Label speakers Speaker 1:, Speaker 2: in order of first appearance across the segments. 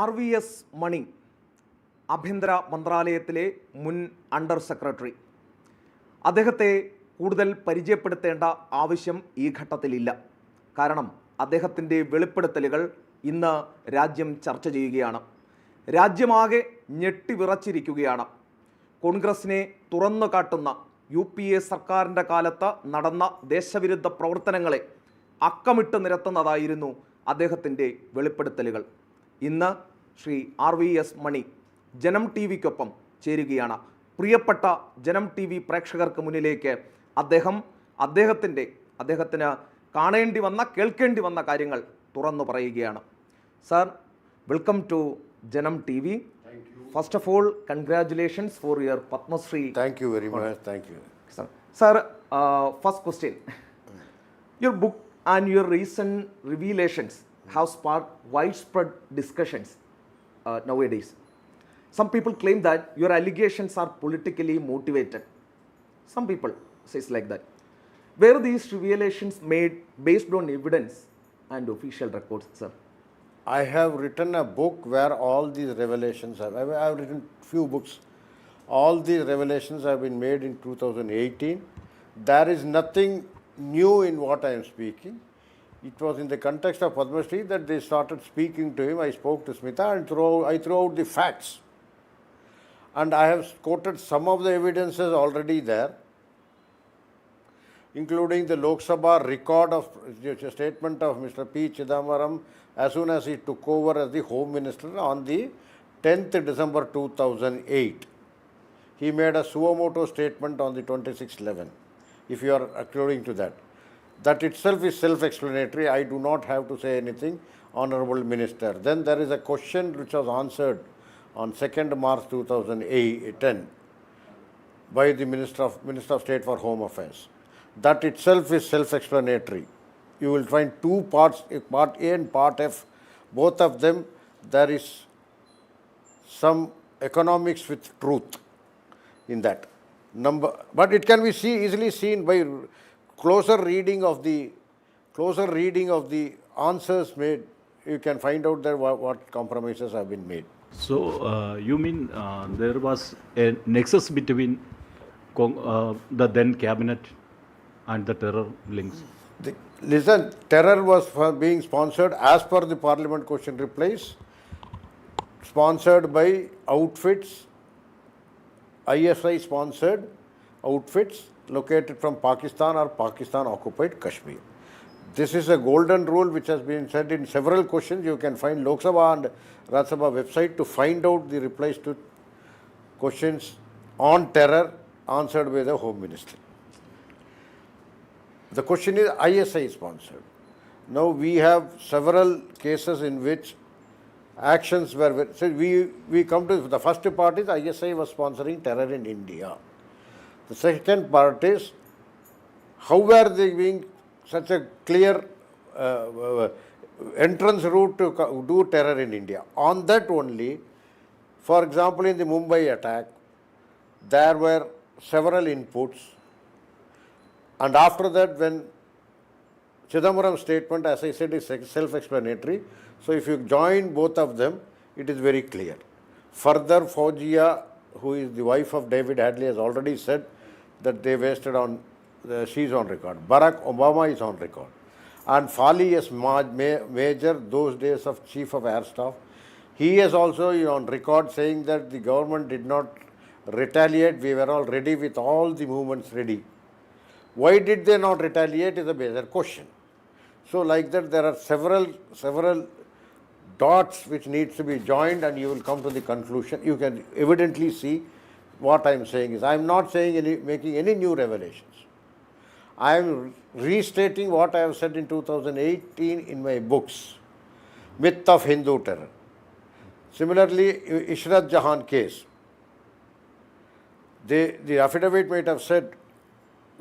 Speaker 1: RVS മണി ആഭ്യന്തര മന്ത്രാലയത്തിലെ മുൻ അണ്ടർ സെക്രട്ടറി. അദ്ദേഹത്തെ കൂടുതൽ പരിചയപ്പെടുത്തേണ്ട ആവശ്യം ഈ ഘട്ടത്തിലില്ല. കാരണം അദ്ദേഹത്തിൻ്റെ വെളിപ്പെടുത്തലുകൾ ഇന്ന് രാജ്യം ചർച്ച ചെയ്യുകയാണ്. രാജ്യമാകെ ഞെട്ടിവിറച്ചിരിക്കുകയാണ്. കോൺഗ്രസിനെ തുറന്നു കാട്ടുന്ന UPA സർക്കാരിൻ്റെ കാലത്ത് നടന്ന ദേശവിരുദ്ധ പ്രവർത്തനങ്ങളെ അക്കമിട്ട് നിരത്തുന്നതായിരുന്നു അദ്ദേഹത്തിൻ്റെ വെളിപ്പെടുത്തലുകൾ. ഇന്ന് ശ്രീ RVS മണി ജനം TVക്കൊപ്പം ചേരുകയാണ്. പ്രിയപ്പെട്ട ജനം TV പ്രേക്ഷകർക്ക് മുന്നിലേക്ക് അദ്ദേഹത്തിന് കാണേണ്ടി വന്ന കേൾക്കേണ്ടി വന്ന കാര്യങ്ങൾ തുറന്നു പറയുകയാണ്. സർ, വെൽക്കം ടു ജനം TV. First of all, congratulations for your Padma Shri.
Speaker 2: Thank you very much. Thank you.
Speaker 1: Sir, first question. Your book and your recent revelations have sparked widespread discussions nowadays. Some people claim that your allegations are politically motivated. Some people says like that. Were these revelations made based on evidence and official records, sir?
Speaker 2: I have written a book where all these revelations have. I have written few books. All these revelations have been made in 2018. There is nothing new in what I am speaking. It was in the context of Padma Shri that they started speaking to him. I spoke to Smita and I threw out the facts. And I have quoted some of the evidences already there, including the Lok Sabha record of the statement of Mr. P. Chidambaram as soon as he took over as the Home Minister on the 10th December 2008. He made a suo motu statement on the 26/11, if you are according to that. That itself is self-explanatory. I do not have to say anything, Honorable Minister. Then there is a question which was answered on 2nd March 2010 by the Minister of State for Home Affairs. That itself is self-explanatory. You will find two parts, part A and part F. Both of them, there is some economics with truth in that. But it can be easily seen by closer reading of the answers made. You can find out there what compromises have been made.
Speaker 3: So you mean there was a nexus between the then cabinet and the terror links?
Speaker 2: Listen, terror was being sponsored as per the Parliament question replies, sponsored by outfits, ISI sponsored outfits located from Pakistan or Pakistan occupied Kashmir. This is a golden rule which has been said in several questions. You can find Lok Sabha and Rajya Sabha website to find out the replies to questions on terror answered by the Home Ministry. The question is ISI sponsored. Now we have several cases in which actions were. So we come to the first part is ISI was sponsoring terror in India. The second part is how were they being such a clear entrance route to do terror in India. On that only, for example, in the Mumbai attack, there were several inputs. And after that, when Chidambaram's statement, as I said, is self-explanatory. So if you join both of them, it is very clear. Further, Fauziya, who is the wife of David Hadley, has already said that they wasted on, she is on record. Barack Obama is on record. And Fali is Major, those days of Chief of Air Staff. He is also on record saying that the government did not retaliate. We were all ready with all the movements ready. Why did they not retaliate is a major question. So like that there are several dots which needs to be joined and you will come to the conclusion. You can evidently see what I am saying is, I am not saying making any new revelations. I am restating what I have said in 2018 in my books, Myth of Hindu Terror. Similarly, Ishrat Jahan case. The affidavit might have said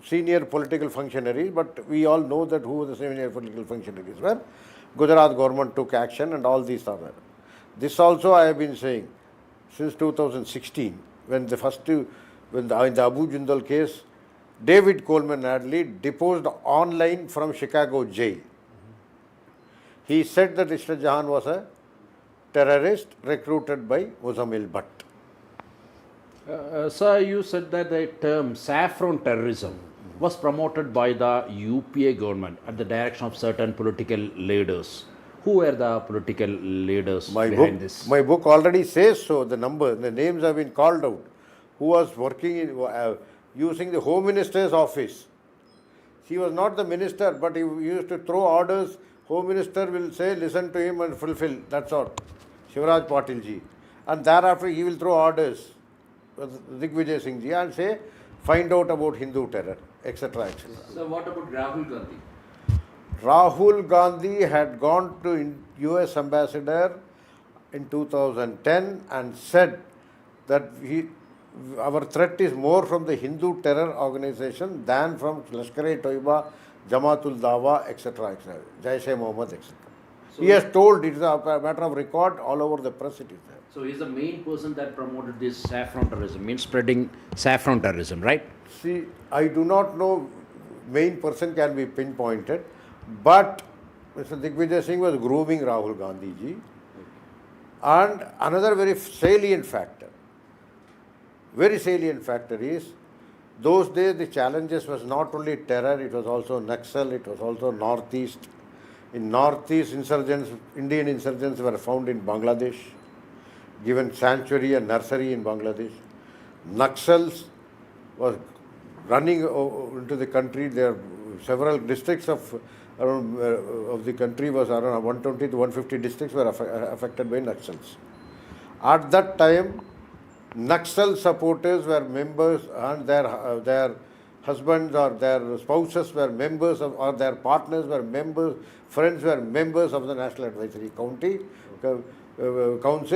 Speaker 2: senior political functionaries, but we all know that who the senior political functionaries were. Gujarat government took action and all these are there. This also I have been saying since 2016 when in the Abu Jindal case, David Coleman Hadley deposed online from Chicago jail. He said that Ishrat Jahan was a terrorist recruited by Muzammil Bhatt.
Speaker 4: Sir, you said that the term saffron terrorism was promoted by the UPA government at the direction of certain political leaders. Who were the political leaders behind this?
Speaker 2: My book already says so. The names have been called out. Who was working in using the Home Minister's office? He was not the minister, but he used to throw orders. Home Minister will say, listen to him and fulfill. That's all. Shivraj Patil ji. And thereafter he will throw orders. Digvijay Singh ji, and say, find out about Hindu terror, etc. etc.
Speaker 4: So what about Rahul Gandhi?
Speaker 2: Rahul Gandhi had gone to US ambassador in 2010 and said that our threat is more from the Hindu terror organization than from Lashkar-e-Toiba, Jamatul Dawa, etc. etc. Jaish-e-Mohammed, etc. So he has told, it is a matter of record, all over the press it is there.
Speaker 4: So he's the main person that promoted this saffron terrorism, means spreading saffron terrorism, right?
Speaker 2: See, I do not know main person can be pinpointed, but Mr. Digvijay Singh was grooming Rahul Gandhi ji. And another very salient factor is, those days the challenges was not only terror, it was also Naxal, it was also Northeast. In Northeast, Indian insurgents were found in Bangladesh, given sanctuary and nursery in Bangladesh. Naxals was running into the country. There several districts of the country was around 120 to 150 districts were affected by Naxals. At that time, Naxal supporters were members, and their husbands or their spouses were members of, or their partners were members, friends were members of the National Advisory Council,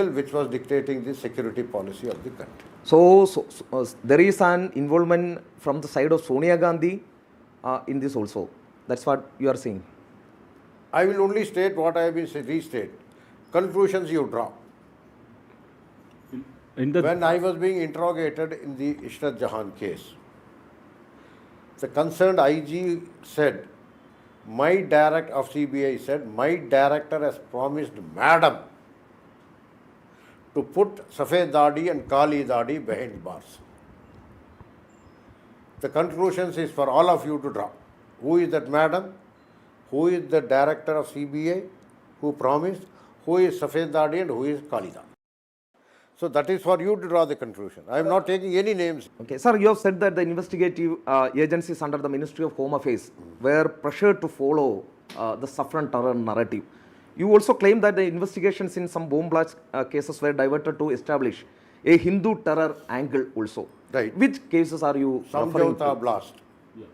Speaker 2: which was dictating the security policy of the country.
Speaker 1: So there is an involvement from the side of Sonia Gandhi in this also. That's what you are saying.
Speaker 2: I will only state what I have been restate. Conclusions you draw. When I was being interrogated in the Ishrat Jahan case, the concerned IG said, my director of CBI said, my director has promised madam to put Safed Dadi and Kali Dadi behind bars. The conclusions is for all of you to draw. Who is that madam? Who is the director of CBI who promised? Who is Safed Dadi and who is Kali Dadi? So that is for you to draw the conclusion. I am not taking any names.
Speaker 1: Okay, sir, you have said that the investigative agencies under the Ministry of Home Affairs were pressured to follow the Saffron terror narrative. You also claim that the investigations in some bomb blast cases were diverted to establish a Hindu terror angle also.
Speaker 2: Right.
Speaker 1: Which cases are you referring to?
Speaker 2: Samjhauta blast. Yeah.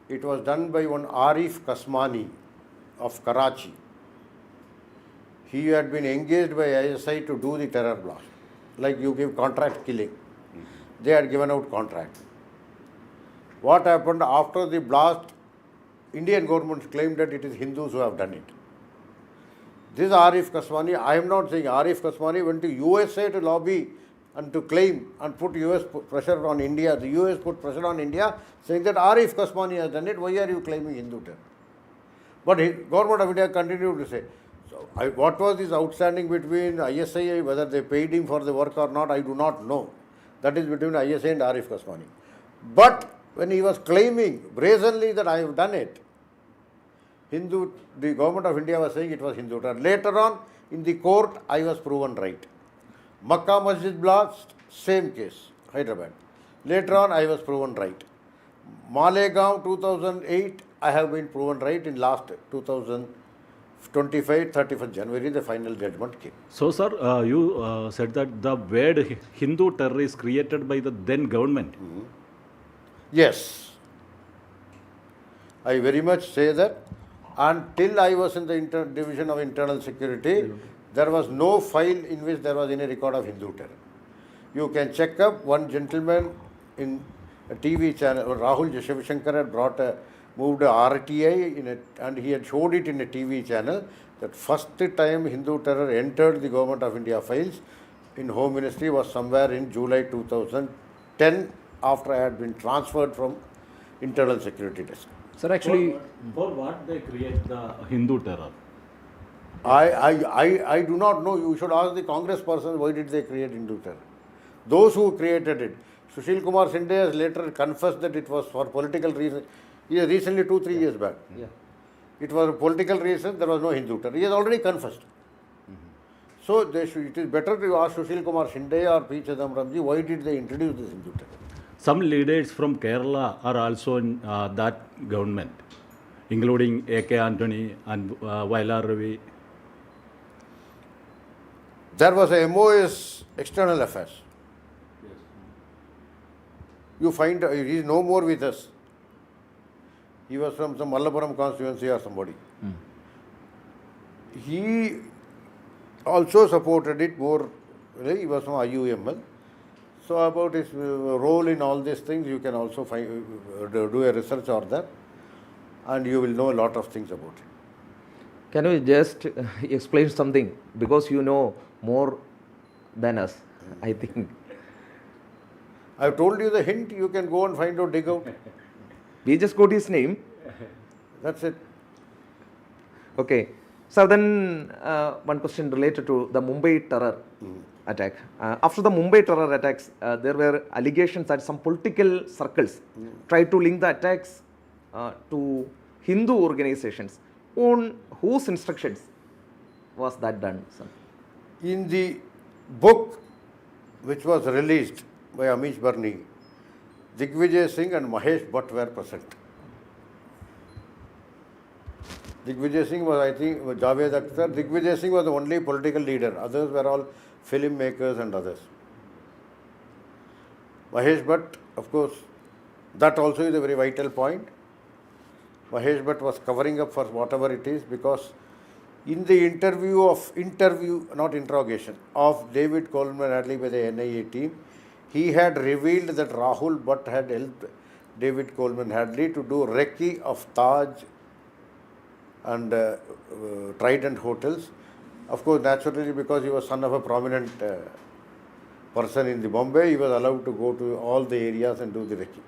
Speaker 2: It was done by one Arif Kasmani of Karachi. He had been engaged by ISI to do the terror blast. Like you give contract killing. They had given out contract. What happened after the blast? Indian government claimed that it is Hindus who have done it. This Arif Kasmani, I am not saying Arif Kasmani went to USA to lobby and to claim and put US pressure on India. The US put pressure on India saying that Arif Kasmani has done it. Why are you claiming Hindu terror? But government of India continued to say. So what was this outstanding between ISI, whether they paid him for the work or not, I do not know. That is between ISI and Arif Kasmani. But when he was claiming brazenly that I have done it, the government of India was saying it was Hindu terror. Later on, in the court, I was proven right. Makkah Masjid blast, same case, Hyderabad. Later on, I was proven right. Malegaon 2008, I have been proven right in last 2025, 31st January, the final judgment came.
Speaker 3: So, sir, you said that the word Hindu terror is created by the then government.
Speaker 2: Yes. I very much say that. Until I was in the Division of Internal Security, there was no file in which there was any record of Hindu terror. You can check up one gentleman in a TV channel, Rahul Jashavishankar had moved a RTI and he had showed it in a TV channel that first time Hindu terror entered the Government of India files in Home Ministry was somewhere in July 2010 after I had been transferred from Internal Security Desk.
Speaker 4: Sir, actually,
Speaker 3: For what they create the Hindu terror?
Speaker 2: I do not know. You should ask the Congress persons why did they create Hindu terror. Those who created it. Sushil Kumar Shinde has later confessed that it was for political reasons. He has recently 2-3 years back.
Speaker 1: Yeah.
Speaker 2: It was a political reason, there was no Hindu terror. He has already confessed. So it is better to ask Sushil Kumar Shinde or P. Chidambaramji why did they introduce this Hindu terror.
Speaker 3: Some leaders from Kerala are also in that government, including A.K. Antony and Vailar Ravi.
Speaker 2: There was a MOS external affairs. You find he is no more with us. He was from some Mallapuram constituency or somebody. He also supported it more. He was from IUML. So about his role in all these things, you can also find, do a research on that, and you will know a lot of things about it.
Speaker 1: Can you just explain something? Because you know more than us, I think.
Speaker 2: I have told you the hint, you can go and find out, dig out.
Speaker 1: We just got his name.
Speaker 2: That's it.
Speaker 1: Okay. So then one question related to the Mumbai terror attack. After the Mumbai terror attacks, there were allegations that some political circles tried to link the attacks to Hindu organizations. On whose instructions was that done, sir?
Speaker 2: In the book which was released by Amish Barni, Digvijay Singh and Mahesh Bhatt were present. Digvijay Singh was, I think, Javed Akhtar. Digvijay Singh was the only political leader. Others were all film makers and others. Mahesh Bhatt, of course, that also is a very vital point. Mahesh Bhatt was covering up for whatever it is, because in the interrogation of David Coleman Hadley by the NIA team, he had revealed that Rahul Bhatt had helped David Coleman Hadley to do recce of Taj and Trident hotels. Of course, naturally, because he was son of a prominent person in the Bombay, he was allowed to go to all the areas and do the recce.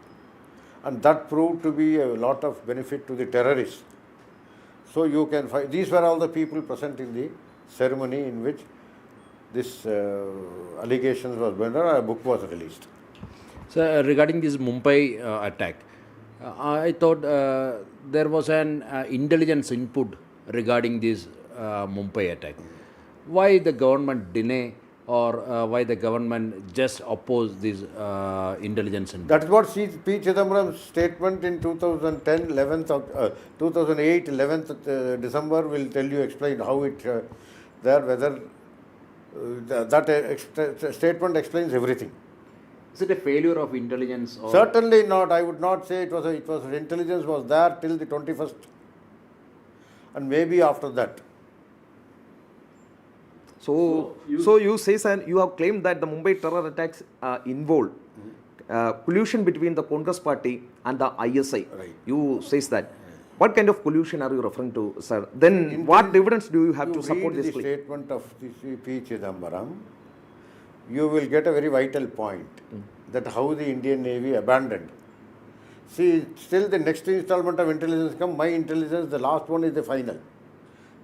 Speaker 2: And that proved to be a lot of benefit to the terrorists. So you can find, these were all the people present in the ceremony in which this allegations was made, a book was released.
Speaker 4: So regarding this Mumbai attack, I thought there was an intelligence input regarding this Mumbai attack. Why the government deny, or why the government just oppose this intelligence input?
Speaker 2: That is what P. Chidambaram's statement in 2010, 2008, 11th December will tell you, explain how it there, whether that statement explains everything.
Speaker 4: Is it a failure of intelligence? Or
Speaker 2: Certainly not. I would not say it was. Intelligence was there till the 21st, and maybe after that.
Speaker 1: So you say, sir, you have claimed that the Mumbai terror attacks involved collusion between the Congress party and the ISI.
Speaker 2: Right.
Speaker 1: You says that. What kind of collusion are you referring to, sir? Then what evidence do you have to support this
Speaker 2: the
Speaker 1: claim?
Speaker 2: statement of P. Chidambaram, you will get a very vital point, that how the Indian Navy abandoned. See, still the next installment of intelligence come, my intelligence, the last one is the final.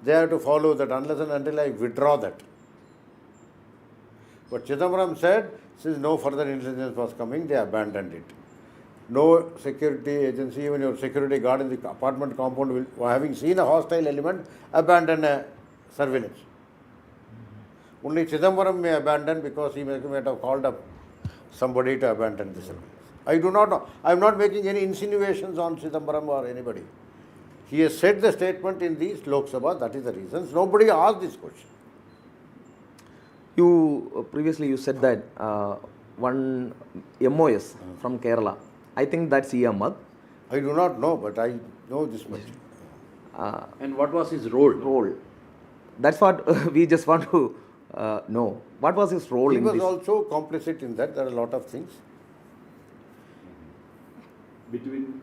Speaker 2: They have to follow that unless and until I withdraw that. But Chidambaram said, since no further intelligence was coming, they abandoned it. No security agency, even your security guard in the apartment compound, will, having seen a hostile element, abandon a surveillance. Only Chidambaram may abandon because he might have called up somebody to abandon the surveillance. I do not know. I am not making any insinuations on Chidambaram or anybody. He has said the statement in the Lok Sabha, that is the reason. Nobody asked this question.
Speaker 1: You previously you said that one MOS from Kerala. I think that's Ahmad.
Speaker 2: I do not know, but I know this much.
Speaker 4: and what was his role?
Speaker 1: That's what we just want to know. What was his role
Speaker 2: He
Speaker 1: in
Speaker 2: was
Speaker 1: this?
Speaker 2: also complicit in that. There are a lot of things.
Speaker 3: Between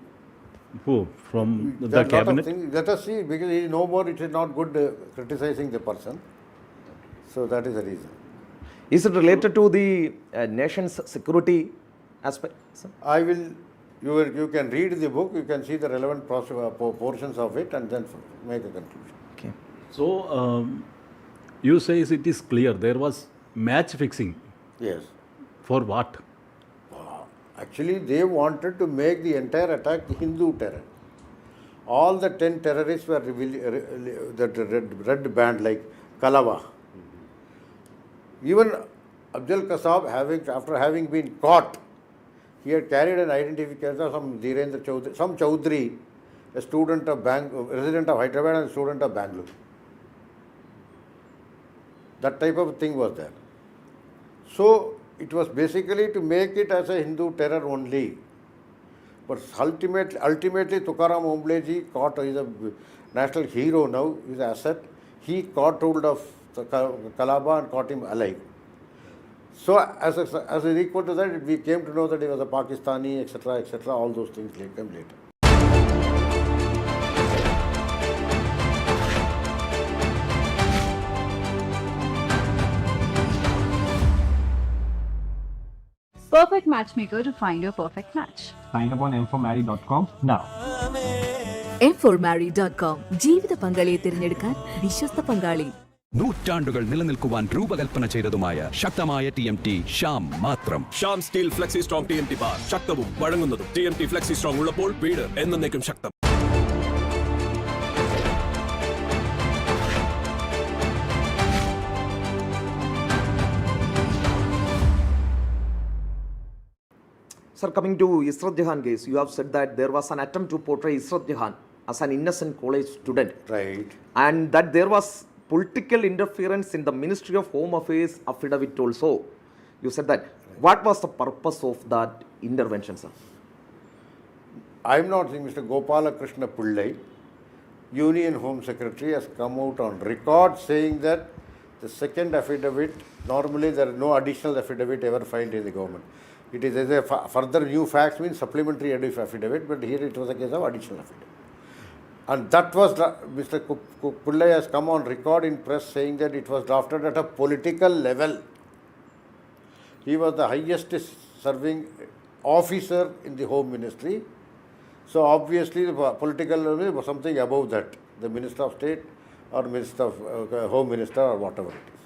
Speaker 3: who? From
Speaker 2: There
Speaker 3: the
Speaker 2: are a lot of
Speaker 3: cabinet?
Speaker 2: things. Let us see, because he is no more, it is not good criticizing the person. So that is the reason.
Speaker 1: Is it related to the nation's security aspect, sir?
Speaker 2: I will, you can read the book, you can see the relevant portions of it and then make a conclusion.
Speaker 1: Okay.
Speaker 3: So, you say it is clear there was match fixing.
Speaker 2: Yes.
Speaker 3: For what?
Speaker 2: Actually, they wanted to make the entire attack Hindu terror. All the 10 terrorists were the red band like Kalava. Even Abdul Kasab, after having been caught, he had carried an identification of some Dhirendra Chaudhary, some Chaudhary, a student of resident of Hyderabad and a student of Bangalore. That type of thing was there. So it was basically to make it as a Hindu terror only. But ultimately Tukaram Ombleji caught, he is a national hero now, he is an asset. He caught hold of Kalaba and caught him alive. So as equal to that, we came to know that he was a Pakistani, etc., all those things came later.
Speaker 5: Perfect matchmaker to find your perfect match.
Speaker 6: Sign up on m4marry.com now.
Speaker 7: m4marry.com ജീവിത പങ്കാളിയെ തിരഞ്ഞെടുക്കാൻ വിശ്വസ്ത പങ്കാളി.
Speaker 8: നൂറ്റാണ്ടുകൾ നിലനിൽക്കുവാൻ രൂപകൽപ്പന ചെയ്തതുമായ ശക്തമായ TMT Sham മാത്രം.
Speaker 9: Sham steel flexi strong TMT bar ശക്തവും വഴങ്ങുന്നതും. TMT ഫ്ലെക്സി സ്ട്രോങ് ഉള്ളപ്പോൾ വീട് എന്നേക്കും ശക്തം.
Speaker 1: Sir, coming to Ishrat Jahan case, you have said that there was an attempt to portray Ishrat Jahan as an innocent college student.
Speaker 2: Right.
Speaker 1: And that there was political interference in the Ministry of Home Affairs affidavit also. You said that. What was the purpose of that intervention, sir?
Speaker 2: I am not saying Mr. Gopala Krishna Pillai, Union Home Secretary, has come out on record saying that the second affidavit, normally there is no additional affidavit ever filed in the government. It is as a further new facts means supplementary affidavit, but here it was a case of additional affidavit. And that was, Mr. Pillai has come on record in press saying that it was drafted at a political level. He was the highest serving officer in the Home Ministry. So obviously the political level was something above that, the Minister of State or Minister of Home Minister or whatever it is.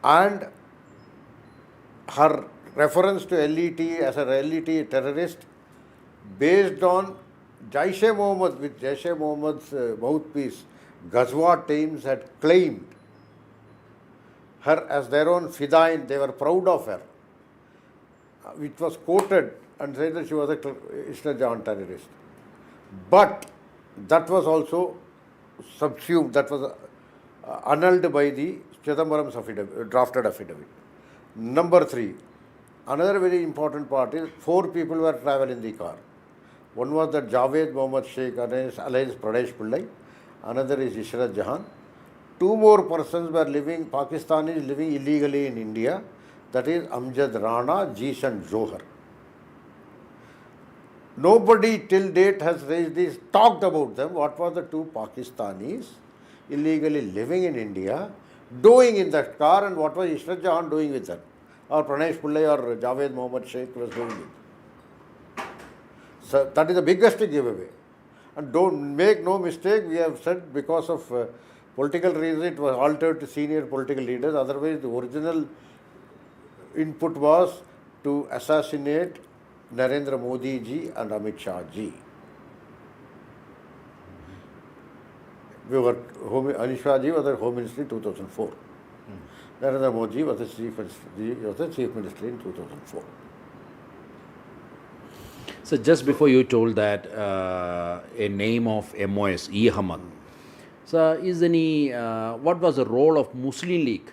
Speaker 2: And her reference to LET as a LET terrorist based on Jaish-e-Mohammed, with Jaish-e-Mohammed's mouthpiece, Ghazwa teams had claimed her as their own Fidain. They were proud of her. It was quoted and said that she was a Ishrat Jahan terrorist. But that was also subsumed, that was annulled by the Chidambaram's drafted affidavit. Number 3, another very important part is 4 people were traveling in the car. One was the Javed Mohammad Sheikh alias Pradesh Pillai, another is Ishrat Jahan. 2 more persons were living, Pakistanis living illegally in India, that is Amjad Rana, Jishan Johar. Nobody till date has raised this, talked about them. What were the 2 Pakistanis illegally living in India doing in that car, and what was Ishrat Jahan doing with them? Or Pradesh Pillai or Javed Mohammad Sheikh was doing it. So that is the biggest giveaway. And don't make no mistake, we have said because of political reasons it was altered to senior political leaders. Otherwise the original input was to assassinate Narendra Modi ji and Amit Shah ji. Amit Shah ji was the Home Minister in 2004. Narendra Modi was the Chief Minister in 2004.
Speaker 4: So just before you told that a name of MOS, E. Hamad. So is any, what was the role of Muslim League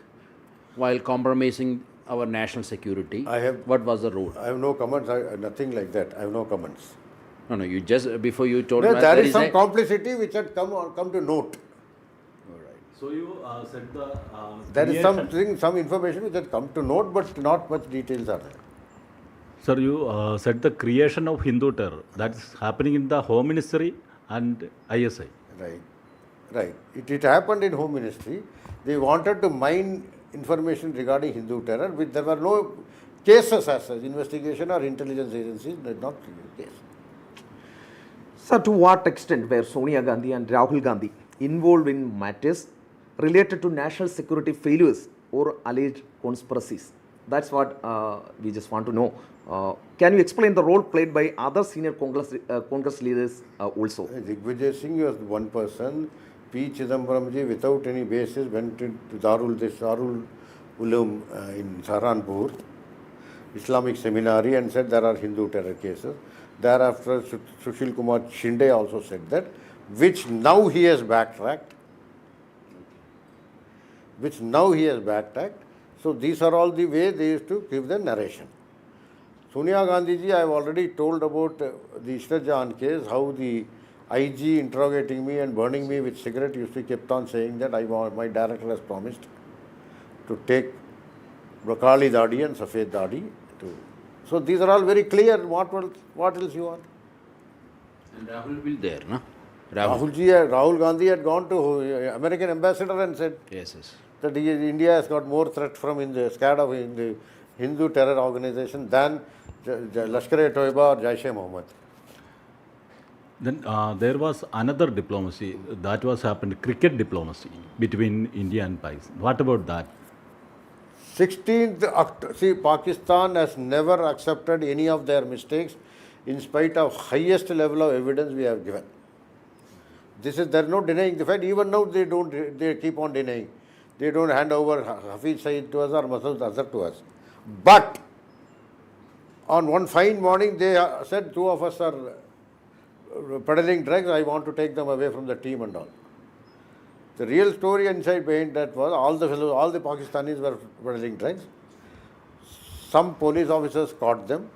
Speaker 4: while compromising our national security? What was the role?
Speaker 2: I have no comments, nothing like that. I have no comments.
Speaker 4: No, you just, before you told
Speaker 2: No,
Speaker 4: me
Speaker 2: there is some complicity which had come to note.
Speaker 3: So you said the
Speaker 2: There is some information which had come to note, but not much details are there.
Speaker 3: Sir, you said the creation of Hindu terror that is happening in the Home Ministry and ISI.
Speaker 2: Right. It happened in Home Ministry. They wanted to mine information regarding Hindu terror, which there were no cases as such. Investigation or intelligence agencies did not case.
Speaker 1: Sir, to what extent were Sonia Gandhi and Rahul Gandhi involved in matters related to national security failures or alleged conspiracies. That's what we just want to know. Can you explain the role played by other senior Congress leaders also?
Speaker 2: Digvijay Singh was one person. P. Chidambaramji, without any basis, went to Darul Uloom in Saharanpur, Islamic seminary, and said there are Hindu terror cases. Thereafter, Sushil Kumar Shinde also said that, which now he has backtracked. So these are all the way they used to give the narration. Sonia Gandhi ji, I have already told about the Ishrat Jahan case, how the IG interrogating me and burning me with cigarette used to kept on saying that my director has promised to take Kali Dadi and Safed Dadi. So these are all very clear. What else you want?
Speaker 4: And Rahul will be there, no?
Speaker 2: Rahul Gandhi had gone to American ambassador and said
Speaker 4: Yes.
Speaker 2: that India has got more threat from scared of the Hindu terror organization than Lashkar-e-Toiba or Jaish-e-Mohammed.
Speaker 3: Then there was another diplomacy that was happened, cricket diplomacy between India and Pakistan. What about that?
Speaker 2: 16th October, see, Pakistan has never accepted any of their mistakes in spite of highest level of evidence we have given. There is no denying the fact. Even now they keep on denying. They don't hand over Hafiz Saeed to us or Masood Azhar to us. But on one fine morning, they said two of us are peddling drugs. I want to take them away from the team and all. The real story inside behind that was all the Pakistanis were peddling drugs. Some police officers caught them.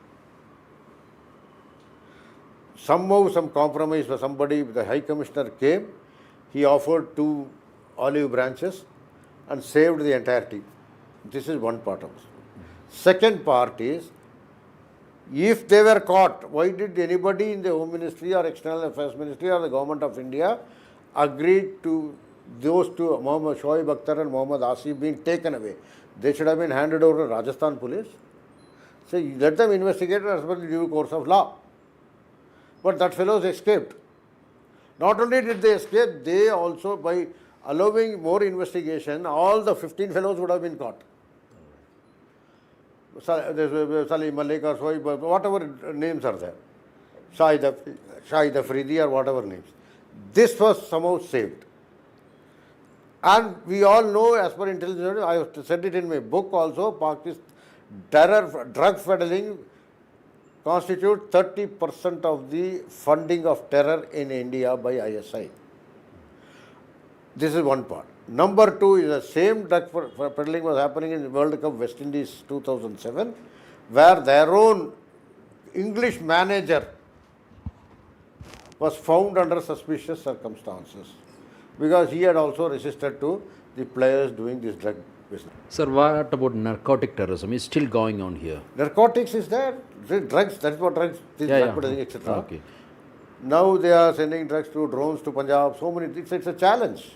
Speaker 2: Somehow some compromise for somebody, the High Commissioner came. He offered 2 olive branches and saved the entire team. This is one part of it. Second part is, if they were caught, why did anybody in the Home Ministry or External Affairs Ministry or the Government of India agree to those two, Mohammad Shoaib Akhtar and Mohammad Asif, being taken away? They should have been handed over to Rajasthan police. So let them investigate as per the due course of law. But that fellows escaped. Not only did they escape, they also, by allowing more investigation, all the 15 fellows would have been caught. Salim Malik or Shoaib, whatever names are there. Shahid Afridi or whatever names. This was somehow saved. And we all know, as per intelligence, I have said it in my book also, drug peddling constitute 30% of the funding of terror in India by ISI. This is one part. Number 2 is the same drug peddling was happening in the World Cup West Indies 2007, where their own English manager was found under suspicious circumstances because he had also resisted to the players doing this drug business.
Speaker 4: Sir, what about narcotic terrorism? Is still going on here?
Speaker 2: Narcotics is there. Drugs, that's what drugs, drug peddling, etc.
Speaker 4: Okay.
Speaker 2: Now they are sending drugs through drones to Punjab. So many things. It's a challenge.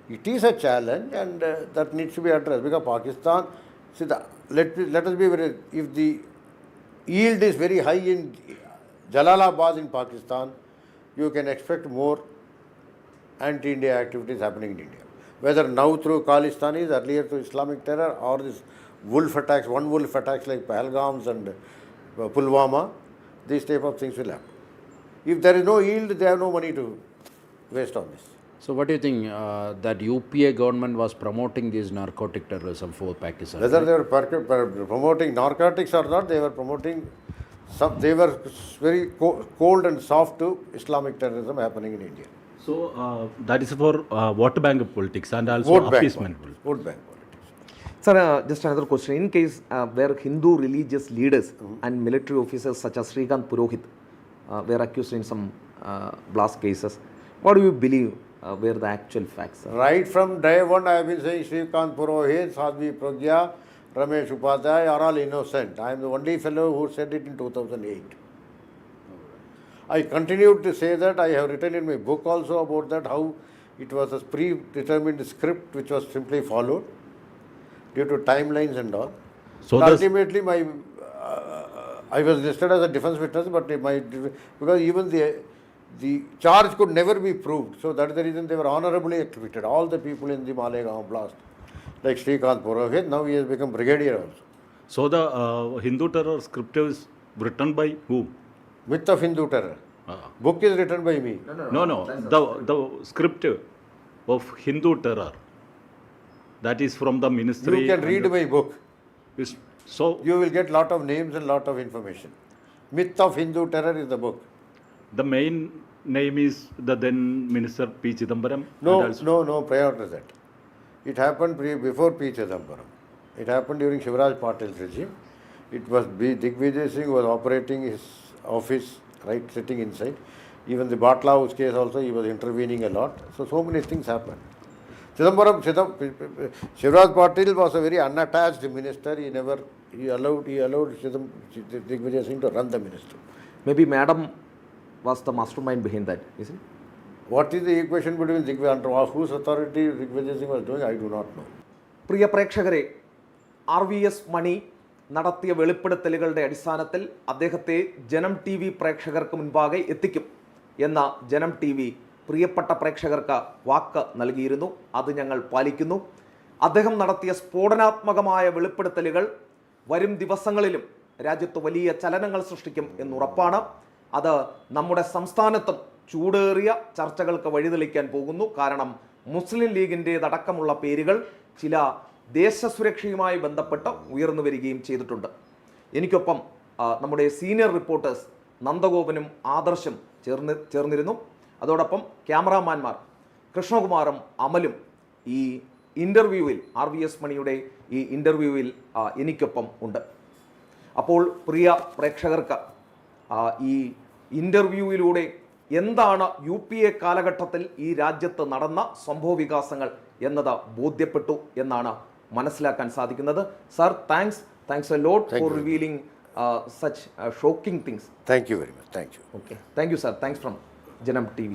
Speaker 2: It is a challenge, and that needs to be addressed because Pakistan. See, let us be very. If the yield is very high in Jalalabad in Pakistan, you can expect more anti-India activities happening in India. Whether now through Khalistanis, earlier through Islamic terror, or this wolf attacks, one wolf attacks like Pahalgams and Pulwama, these type of things will happen. If there is no yield, they have no money to waste on this.
Speaker 4: So what do you think that UPA government was promoting this narcotic terrorism for Pakistan?
Speaker 2: Whether they were promoting narcotics or not, they were promoting they were very cold and soft to Islamic terrorism happening in India.
Speaker 3: So that is for vote bank politics and also appeasement.
Speaker 2: Vote bank politics.
Speaker 1: Sir, just another question. In case where Hindu religious leaders and military officers such as Srikant Purohit were accused in some blast cases, what do you believe were the actual facts?
Speaker 2: Right from day one, I have been saying Srikant Purohit, Sadhvi Pragya, Ramesh Upadhyay are all innocent. I am the only fellow who said it in 2008. I continued to say that. I have written in my book also about that, how it was a predetermined script which was simply followed due to timelines and all. So ultimately, I was listed as a defense witness, but because even the charge could never be proved. So that is the reason they were honorably acquitted. All the people in the Malegaon blast, like Srikanth Purohit, now he has become brigadier also.
Speaker 3: So the Hindu terror script is written by whom?
Speaker 2: Myth of Hindu terror. Book is written by me.
Speaker 3: No. The script of Hindu terror, that is from the ministry.
Speaker 2: You can read my book.
Speaker 3: So
Speaker 2: You will get lot of names and lot of information. Myth of Hindu terror is the book.
Speaker 3: the main name is the then minister P. Chidambaram.
Speaker 2: No,
Speaker 3: and also-
Speaker 2: no, prior to that. It happened before P. Chidambaram. It happened during Shivraj Patil's regime. It was Digvijay Singh was operating his office, right, sitting inside. Even the Batla House case also, he was intervening a lot. So many things happened. Shivraj Patil was a very unattached minister. He allowed Digvijay Singh to run the ministry.
Speaker 1: Maybe Madam was the mastermind behind that, isn't it?
Speaker 2: What is the equation between Digvijay, under whose authority Digvijay Singh was doing, I do not know.
Speaker 1: പ്രിയ പ്രേക്ഷകരെ, RVS മണി നടത്തിയ വെളിപ്പെടുത്തലുകളുടെ അടിസ്ഥാനത്തിൽ അദ്ദേഹത്തെ ജനം TV പ്രേക്ഷകർക്ക് മുൻപാകെ എത്തിക്കും എന്ന ജനം TV പ്രിയപ്പെട്ട പ്രേക്ഷകർക്ക് വാക്ക് നൽകിയിരുന്നു. അത് ഞങ്ങൾ പാലിക്കുന്നു. അദ്ദേഹം നടത്തിയ സ്ഫോടനാത്മകമായ വെളിപ്പെടുത്തലുകൾ വരും ദിവസങ്ങളിലും രാജ്യത്ത് വലിയ ചലനങ്ങൾ സൃഷ്ടിക്കും എന്നുറപ്പാണ്. അത് നമ്മുടെ സംസ്ഥാനത്തും ചൂടേറിയ ചർച്ചകൾക്ക് വഴിതെളിക്കാൻ പോകുന്നു. കാരണം മുസ്ലിം ലീഗിൻ്റേതടക്കമുള്ള പേരുകൾ ചില ദേശസുരക്ഷയുമായി ബന്ധപ്പെട്ട് ഉയർന്നു വരികയും ചെയ്തിട്ടുണ്ട്. എനിക്കൊപ്പം നമ്മുടെ സീനിയർ റിപ്പോർട്ടേഴ്സ് നന്ദഗോപനും ആദർശും ചേർന്നിരുന്നു. അതോടൊപ്പം ക്യാമറാമാൻമാർ കൃഷ്ണകുമാറും അമലും ഈ ഇൻ്റർവ്യൂവിൽ RVS മണിയുടെ ഈ ഇൻ്റർവ്യൂവിൽ എനിക്കൊപ്പം ഉണ്ട്. അപ്പോൾ പ്രിയ പ്രേക്ഷകർക്ക് ഈ ഇൻ്റർവ്യൂവിലൂടെ എന്താണ് UPA കാലഘട്ടത്തിൽ ഈ രാജ്യത്ത് നടന്ന സംഭവവികാസങ്ങൾ എന്നത് ബോധ്യപ്പെട്ടു എന്നാണ് മനസ്സിലാക്കാൻ സാധിക്കുന്നത്. Sir, thanks a lot four revealing such shocking things.
Speaker 2: Thank you very much. Thank you.
Speaker 1: Okay. Thank you, sir. Thanks from Janam TV.